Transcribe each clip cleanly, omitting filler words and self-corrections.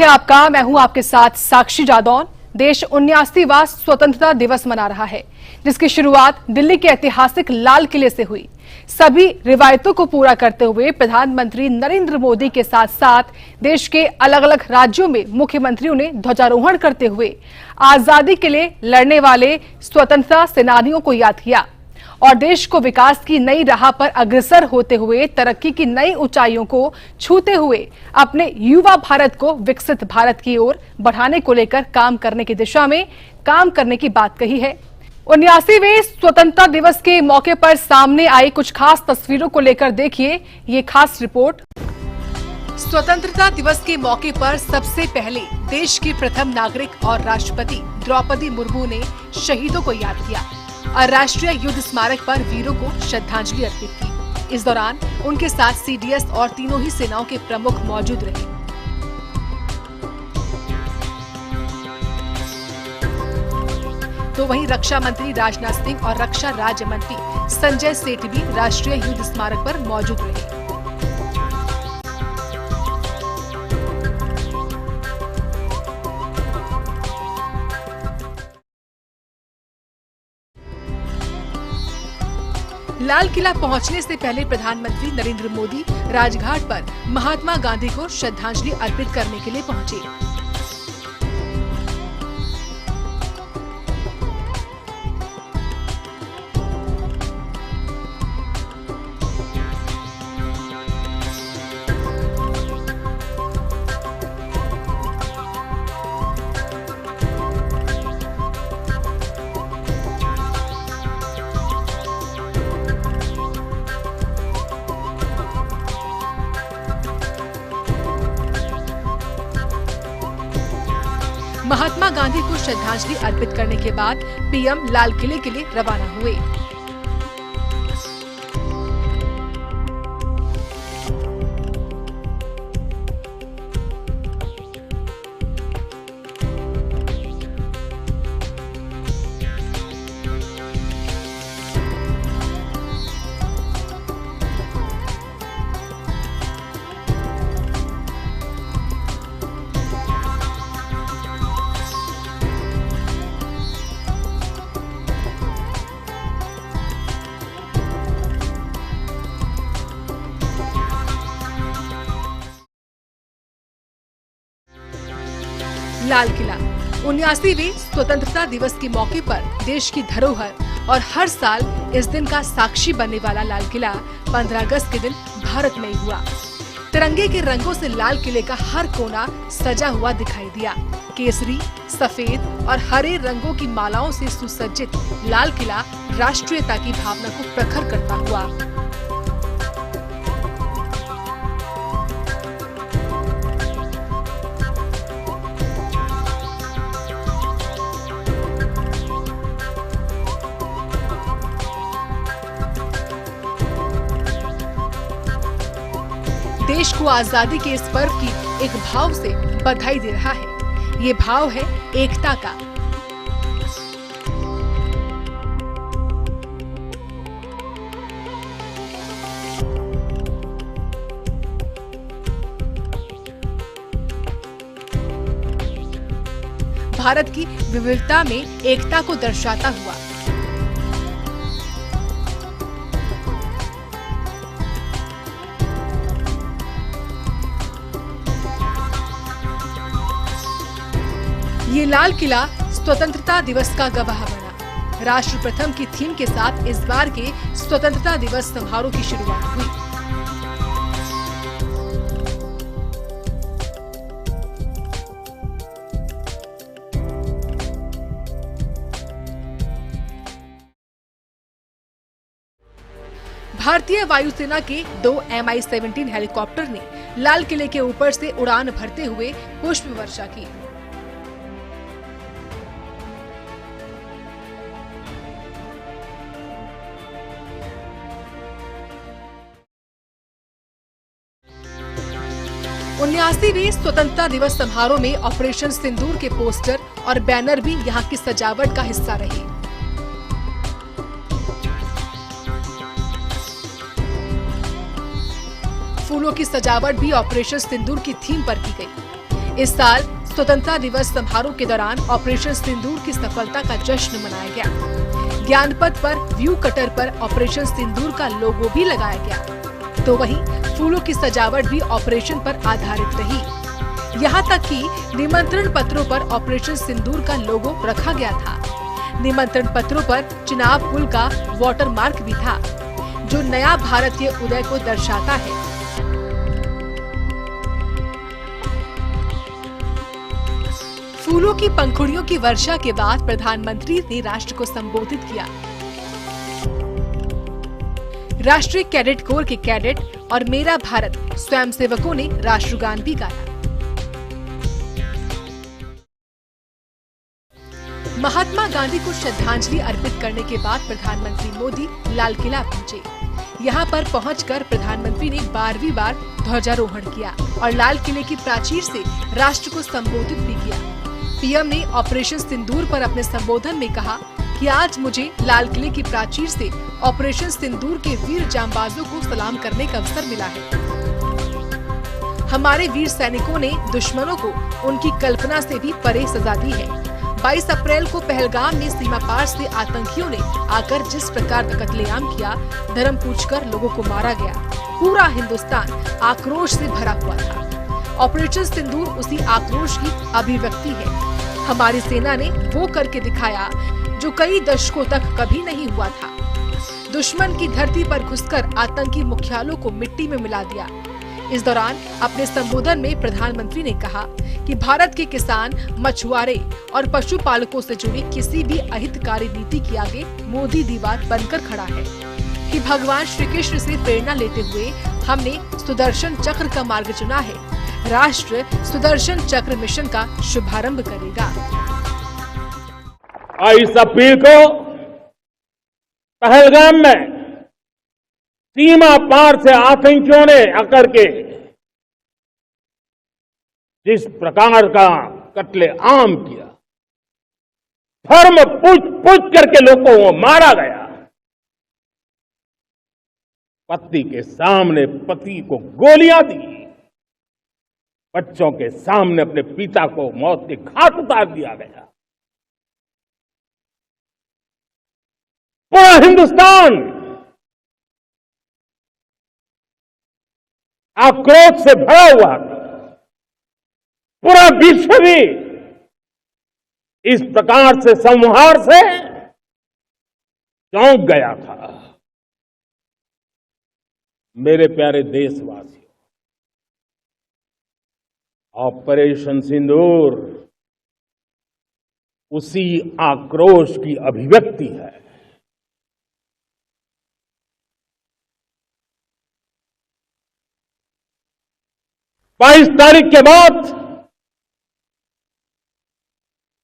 आपका मैं हूं आपके साथ साक्षी जादौन। देश 79वां स्वतंत्रता दिवस मना रहा है, जिसकी शुरुआत दिल्ली के ऐतिहासिक लाल किले से हुई। सभी रिवायतों को पूरा करते हुए प्रधानमंत्री नरेंद्र मोदी के साथ साथ देश के अलग अलग राज्यों में मुख्यमंत्रियों ने ध्वजारोहण करते हुए आजादी के लिए लड़ने वाले स्वतंत्रता सेनानियों को याद किया और देश को विकास की नई राह पर अग्रसर होते हुए तरक्की की नई ऊंचाइयों को छूते हुए अपने युवा भारत को विकसित भारत की ओर बढ़ाने को लेकर काम करने की दिशा में काम करने की बात कही है। 79वें स्वतंत्रता दिवस के मौके पर सामने आई कुछ खास तस्वीरों को लेकर देखिए ये खास रिपोर्ट। स्वतंत्रता दिवस के मौके पर सबसे पहले देश की प्रथम नागरिक और राष्ट्रपति द्रौपदी मुर्मू ने शहीदों को याद किया और राष्ट्रीय युद्ध स्मारक पर वीरों को श्रद्धांजलि अर्पित की। इस दौरान उनके साथ सीडीएस और तीनों ही सेनाओं के प्रमुख मौजूद रहे। तो वहीं रक्षा मंत्री राजनाथ सिंह और रक्षा राज्य मंत्री संजय सेठ भी राष्ट्रीय युद्ध स्मारक पर मौजूद रहे। लाल किला पहुंचने से पहले प्रधानमंत्री नरेंद्र मोदी राजघाट पर महात्मा गांधी को श्रद्धांजलि अर्पित करने के लिए पहुंचे। महात्मा गांधी को श्रद्धांजलि अर्पित करने के बाद पीएम लाल किले के लिए रवाना हुए। लाल किला 79वें स्वतंत्रता दिवस के मौके पर देश की धरोहर और हर साल इस दिन का साक्षी बनने वाला लाल किला 15 अगस्त के दिन भारत में हुआ। तिरंगे के रंगों से लाल किले का हर कोना सजा हुआ दिखाई दिया। केसरी, सफेद और हरे रंगों की मालाओं से सुसज्जित लाल किला राष्ट्रीयता की भावना को प्रखर करता हुआ देश को आजादी के इस पर्व की एक भाव से बधाई दे रहा है। ये भाव है एकता का। भारत की विविधता में एकता को दर्शाता हुआ ये लाल किला स्वतंत्रता दिवस का गवाह बना। राष्ट्र प्रथम की थीम के साथ इस बार के स्वतंत्रता दिवस समारोह की शुरुआत हुई। भारतीय वायुसेना के 2 Mi-17 हेलीकॉप्टर ने लाल किले के ऊपर से उड़ान भरते हुए पुष्प वर्षा की। उन्यासीवें स्वतंत्रता दिवस समारोह में ऑपरेशन सिंदूर के पोस्टर और बैनर भी यहाँ की सजावट का हिस्सा रहे। फूलों की सजावट भी ऑपरेशन सिंदूर की थीम पर की गई। इस साल स्वतंत्रता दिवस समारोह के दौरान ऑपरेशन सिंदूर की सफलता का जश्न मनाया गया। ज्ञानपथ पर व्यू कटर पर ऑपरेशन सिंदूर का लोगो भी लगाया गया, तो वहीं फूलों की सजावट भी ऑपरेशन पर आधारित रही। यहाँ तक कि निमंत्रण पत्रों पर ऑपरेशन सिंदूर का लोगो रखा गया था। निमंत्रण पत्रों पर चिनाब पुल का वाटर मार्क भी था, जो नया भारतीय उदय को दर्शाता है। फूलों की पंखुड़ियों की वर्षा के बाद प्रधानमंत्री ने राष्ट्र को संबोधित किया। राष्ट्रीय कैडेट कोर के कैडेट और मेरा भारत स्वयंसेवकों ने राष्ट्रगान भी गाया। महात्मा गांधी को श्रद्धांजलि अर्पित करने के बाद प्रधानमंत्री मोदी लाल किला पहुंचे। यहां पर पहुंचकर प्रधानमंत्री ने 12वीं बार ध्वजारोहण किया और लाल किले की प्राचीर से राष्ट्र को संबोधित भी किया। पीएम ने ऑपरेशन सिंदूर पर अपने संबोधन में कहा कि आज मुझे लाल किले की प्राचीर से ऑपरेशन सिंदूर के वीर जांबाजों को सलाम करने का अवसर मिला है। हमारे वीर सैनिकों ने दुश्मनों को उनकी कल्पना से भी परे सजा दी है। 22 अप्रैल को पहलगाम में सीमा पार से आतंकियों ने आकर जिस प्रकार का कत्लेआम किया, धर्म पूछकर लोगों को मारा गया, पूरा हिंदुस्तान आक्रोश से भरा हुआ था। ऑपरेशन सिंदूर उसी आक्रोश की अभिव्यक्ति है। हमारी सेना ने वो करके दिखाया जो कई दशकों तक कभी नहीं हुआ था। दुश्मन की धरती पर घुसकर आतंकी मुख्यालयों को मिट्टी में मिला दिया। इस दौरान अपने संबोधन में प्रधानमंत्री ने कहा कि भारत के किसान, मछुआरे और पशुपालकों से जुड़ी किसी भी अहितकारी नीति के आगे मोदी दीवार बनकर खड़ा है, कि भगवान श्री कृष्ण से प्रेरणा लेते हुए हमने सुदर्शन चक्र का मार्ग चुना है। राष्ट्र सुदर्शन चक्र मिशन का शुभारंभ करेगा। इस अपील को पहलगाम में सीमा पार से आतंकियों ने आकर के जिस प्रकार का कत्लेआम किया, धर्म पूछ करके लोगों को मारा गया। पत्नी के सामने पति को गोलियां दी, बच्चों के सामने अपने पिता को मौत के घाट उतार दिया गया। पूरा हिंदुस्तान आक्रोश से भरा हुआ था। पूरा विश्व भी इस प्रकार से संहार से चौंक गया था। मेरे प्यारे देशवासियों, ऑपरेशन सिंदूर उसी आक्रोश की अभिव्यक्ति है। 22 तारीख के बाद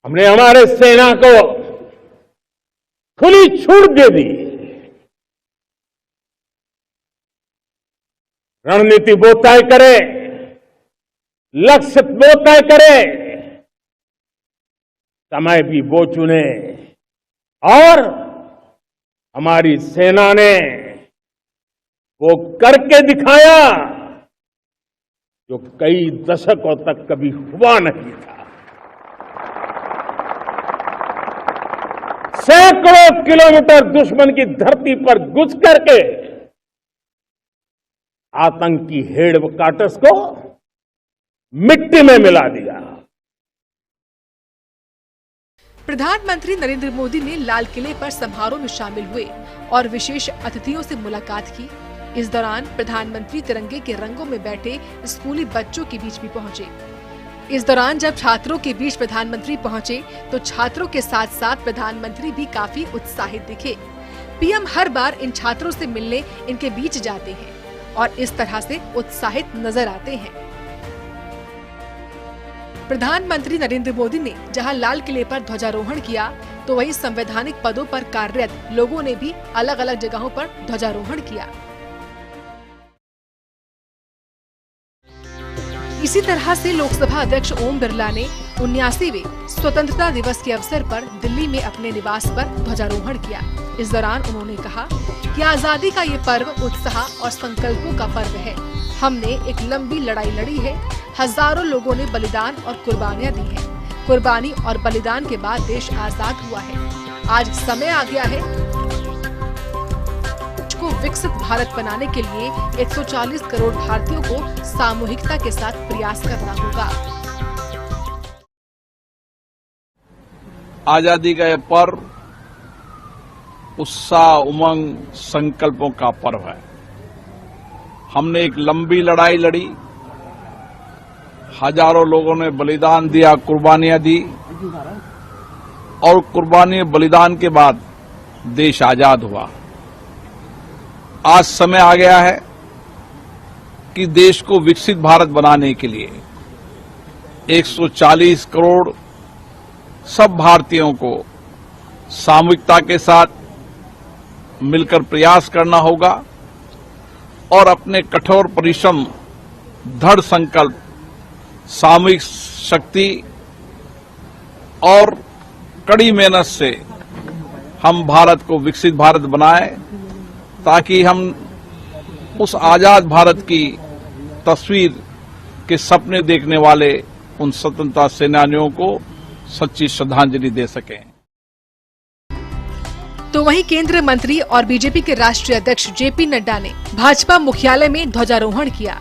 हमने हमारे सेना को खुली छूट दे दी। रणनीति वो तय करे, लक्ष्य वो तय करे, समय भी वो चुने, और हमारी सेना ने वो करके दिखाया जो कई दशकों तक कभी हुआ नहीं था। सैकड़ों किलोमीटर दुश्मन की धरती पर घुस करके आतंकी हेडक्वार्टर्स को मिट्टी में मिला दिया। प्रधानमंत्री नरेंद्र मोदी ने लाल किले पर समारोह में शामिल हुए और विशेष अतिथियों से मुलाकात की। इस दौरान प्रधानमंत्री तिरंगे के रंगों में बैठे स्कूली बच्चों के बीच भी पहुंचे। इस दौरान जब छात्रों के बीच प्रधानमंत्री पहुंचे तो छात्रों के साथ साथ प्रधानमंत्री भी काफी उत्साहित दिखे। पीएम हर बार इन छात्रों से मिलने इनके बीच जाते हैं और इस तरह से उत्साहित नजर आते हैं। प्रधानमंत्री नरेंद्र मोदी ने जहां लाल किले पर ध्वजारोहण किया तो वहीं संवैधानिक पदों पर कार्यरत लोगों ने भी अलग अलग जगहों पर ध्वजारोहण किया। इसी तरह से लोकसभा अध्यक्ष ओम बिरला ने 79वें स्वतंत्रता दिवस के अवसर पर दिल्ली में अपने निवास पर ध्वजारोहण किया। इस दौरान उन्होंने कहा कि आजादी का ये पर्व उत्साह और संकल्पों का पर्व है। हमने एक लंबी लड़ाई लड़ी है, हजारों लोगों ने बलिदान और कुर्बानियां दी हैं। कुर्बानी और बलिदान के बाद देश आजाद हुआ है। आज समय आ गया है को विकसित भारत बनाने के लिए 140 करोड़ भारतीयों को सामूहिकता के साथ प्रयास करना होगा। आजादी का यह पर्व उत्साह, उमंग, संकल्पों का पर्व है। हमने एक लंबी लड़ाई लड़ी, हजारों लोगों ने बलिदान दिया, कुर्बानियां दी और कुर्बानी बलिदान के बाद देश आजाद हुआ। आज समय आ गया है कि देश को विकसित भारत बनाने के लिए 140 करोड़ सब भारतीयों को सामूहिकता के साथ मिलकर प्रयास करना होगा और अपने कठोर परिश्रम, दृढ़ संकल्प, सामूहिक शक्ति और कड़ी मेहनत से हम भारत को विकसित भारत बनाएं, ताकि हम उस आजाद भारत की तस्वीर के सपने देखने वाले उन स्वतंत्रता सेनानियों को सच्ची श्रद्धांजलि दे सकें। तो वहीं केंद्रीय मंत्री और बीजेपी के राष्ट्रीय अध्यक्ष जेपी नड्डा ने भाजपा मुख्यालय में ध्वजारोहण किया।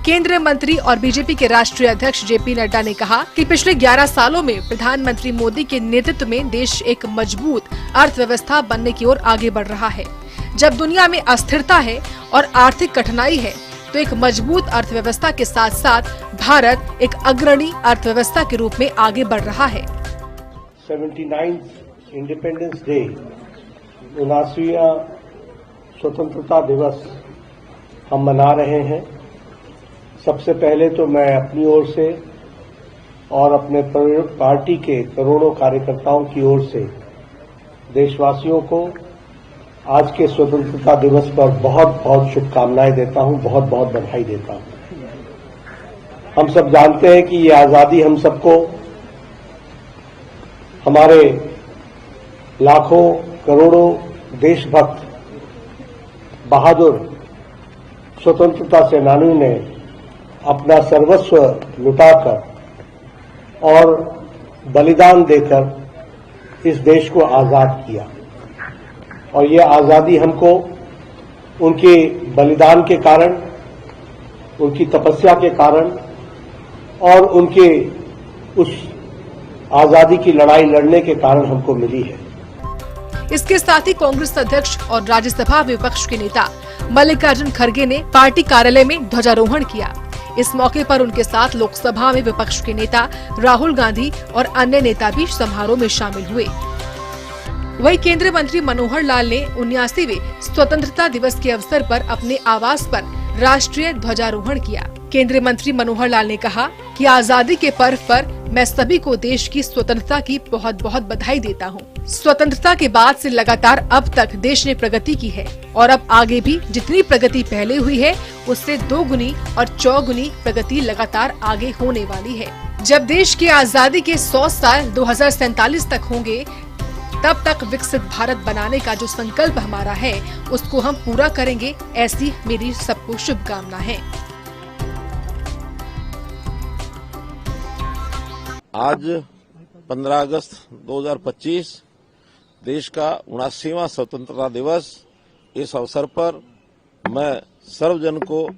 केंद्रीय मंत्री और बीजेपी के राष्ट्रीय अध्यक्ष जेपी नड्डा ने कहा कि पिछले 11 सालों में प्रधानमंत्री मोदी के नेतृत्व में देश एक मजबूत अर्थव्यवस्था बनने की ओर आगे बढ़ रहा है। जब दुनिया में अस्थिरता है और आर्थिक कठिनाई है, तो एक मजबूत अर्थव्यवस्था के साथ साथ भारत एक अग्रणी अर्थव्यवस्था के रूप में आगे बढ़ रहा है। 79th इंडिपेंडेंस डे, 79वां स्वतंत्रता दिवस हम मना रहे हैं। सबसे पहले तो मैं अपनी ओर से और अपने पार्टी के करोड़ों कार्यकर्ताओं की ओर से देशवासियों को आज के स्वतंत्रता दिवस पर बहुत बहुत शुभकामनाएं देता हूं, बहुत बहुत बधाई देता हूं। हम सब जानते हैं कि ये आजादी हम सबको, हमारे लाखों करोड़ों देशभक्त बहादुर स्वतंत्रता सेनानियों ने अपना सर्वस्व लुटाकर और बलिदान देकर इस देश को आजाद किया। और ये आजादी हमको उनके बलिदान के कारण, उनकी तपस्या के कारण और उनके उस आजादी की लड़ाई लड़ने के कारण हमको मिली है। इसके साथ ही कांग्रेस अध्यक्ष और राज्यसभा विपक्ष के नेता मल्लिकार्जुन खड़गे ने पार्टी कार्यालय में ध्वजारोहण किया। इस मौके पर उनके साथ लोकसभा में विपक्ष के नेता राहुल गांधी और अन्य नेता भी समारोह में शामिल हुए। वहीं केंद्रीय मंत्री मनोहर लाल ने 79वें स्वतंत्रता दिवस के अवसर पर अपने आवास पर राष्ट्रीय ध्वजारोहण किया। केंद्रीय मंत्री मनोहर लाल ने कहा कि आजादी के पर्व पर मैं सभी को देश की स्वतंत्रता की बहुत बहुत बधाई देता हूं। स्वतंत्रता के बाद से लगातार अब तक देश ने प्रगति की है और अब आगे भी जितनी प्रगति पहले हुई है उससे 2 गुनी और 4 गुनी प्रगति लगातार आगे होने वाली है। जब देश की आजादी के 100 साल 2047 तक होंगे, तब तक विकसित भारत बनाने का जो संकल्प हमारा है उसको हम पूरा करेंगे, ऐसी मेरी सबको शुभकामना है। आज 15 अगस्त 2025 देश का 79वां स्वतंत्रता दिवस। इस अवसर पर मैं सर्वजन को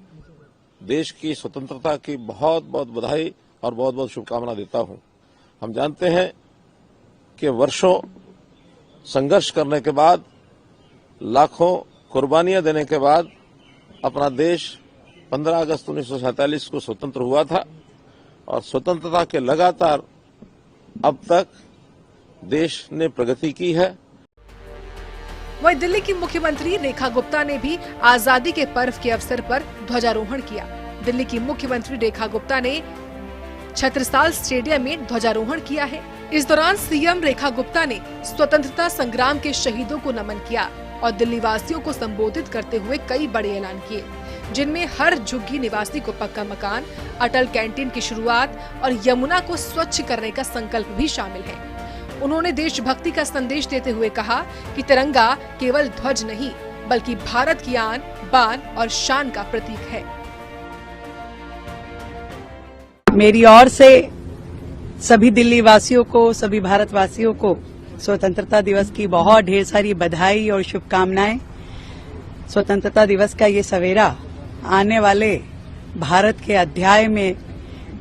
देश की स्वतंत्रता की बहुत बहुत बधाई और बहुत बहुत शुभकामना देता हूं। हम जानते हैं कि वर्षों संघर्ष करने के बाद, लाखों कुर्बानियां देने के बाद अपना देश 15 अगस्त 1947 को स्वतंत्र हुआ था और स्वतंत्रता के लगातार अब तक देश ने प्रगति की है। वहीं दिल्ली की मुख्यमंत्री रेखा गुप्ता ने भी आजादी के पर्व के अवसर पर ध्वजारोहण किया। दिल्ली की मुख्यमंत्री रेखा गुप्ता ने छत्रसाल स्टेडियम में ध्वजारोहण किया है। इस दौरान सीएम रेखा गुप्ता ने स्वतंत्रता संग्राम के शहीदों को नमन किया और दिल्ली वासियों को संबोधित करते हुए कई बड़े ऐलान किए, जिनमें हर झुग्गी निवासी को पक्का मकान, अटल कैंटीन की शुरुआत और यमुना को स्वच्छ करने का संकल्प भी शामिल है। उन्होंने देशभक्ति का संदेश देते हुए कहा कि तिरंगा केवल ध्वज नहीं, बल्कि भारत की आन, बान और शान का प्रतीक है। मेरी ओर से सभी दिल्ली वासियों को, सभी भारतवासियों को स्वतंत्रता दिवस की बहुत ढेर सारी बधाई और शुभकामनाएं। स्वतंत्रता दिवस का ये सवेरा आने वाले भारत के अध्याय में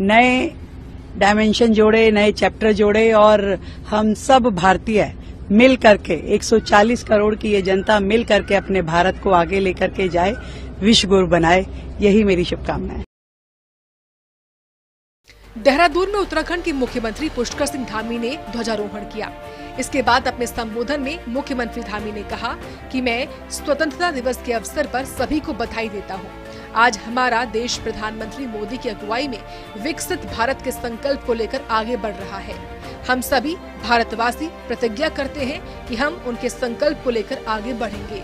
नए डायमेंशन जोड़े, नए चैप्टर जोड़े और हम सब भारतीय मिल करके 140 करोड़ की ये जनता मिल करके अपने भारत को आगे लेकर के जाए, विश्व गुरु बनाए, यही मेरी शुभकामना है। देहरादून में उत्तराखंड के मुख्यमंत्री पुष्कर सिंह धामी ने ध्वजारोहण किया। इसके बाद अपने संबोधन में मुख्यमंत्री धामी ने कहा कि मैं स्वतंत्रता दिवस के अवसर पर सभी को बधाई देता हूं। आज हमारा देश प्रधानमंत्री मोदी की अगुवाई में विकसित भारत के संकल्प को लेकर आगे बढ़ रहा है। हम सभी भारतवासी प्रतिज्ञा करते हैं कि हम उनके संकल्प को लेकर आगे बढ़ेंगे।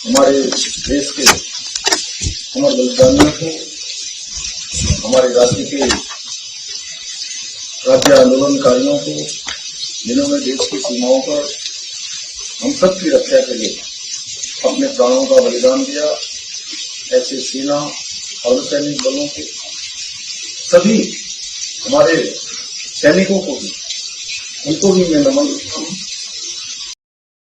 हमारे देश के अमर बलिदानियों को, हमारे राज्य के राज्य आंदोलनकारियों को, जिन्होंने देश की सीमाओं पर हम सब की रक्षा के लिए अपने प्राणों का बलिदान दिया, ऐसे सेना और सैनिक बलों के सभी हमारे सैनिकों को भी, उनको भी मैं नमन करता हूं।